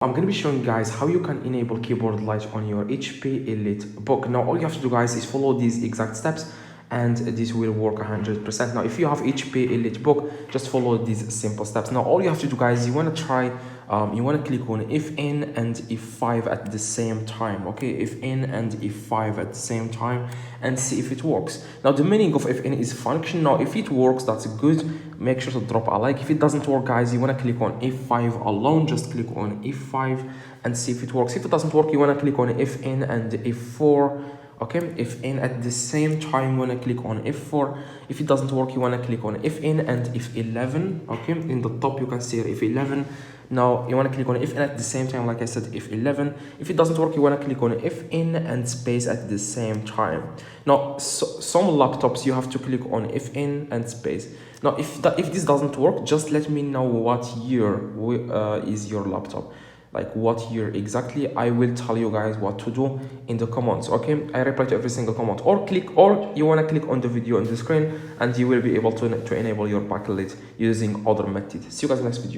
I'm going to be showing you guys how you can enable keyboard light on your HP Elitebook. Now all you have to do guys is follow these exact steps and this will work 100%. Now if you have HP Elitebook, just follow these simple steps. Now all you have to do guys, you want to try you want to click on if in and F5 at the same time. Okay, if in and F5 at the same time and see if it works. Now the meaning of if in is function. Now if it works, that's good. Make sure to drop a like. If it doesn't work guys, you want to click on F5 alone. Just click on F5 and see if it works. If it doesn't work, you want to click on if in and F4. Okay, if in at the same time, you want to click on F4. If it doesn't work, you want to click on if in and F11. Okay, in the top you can see F11. Now you want to click on if in at the same time, like I said, F11. If it doesn't work, you want to click on if in and space at the same time. Now some laptops you have to click on if in and space. Now if this doesn't work, just let me know what year is your laptop, like what year exactly. I will tell you guys what to do in the comments. Okay, I reply to every single comment, or you want to click on the video on the screen and you will be able to enable your backlight using other methods. See you guys in the next video.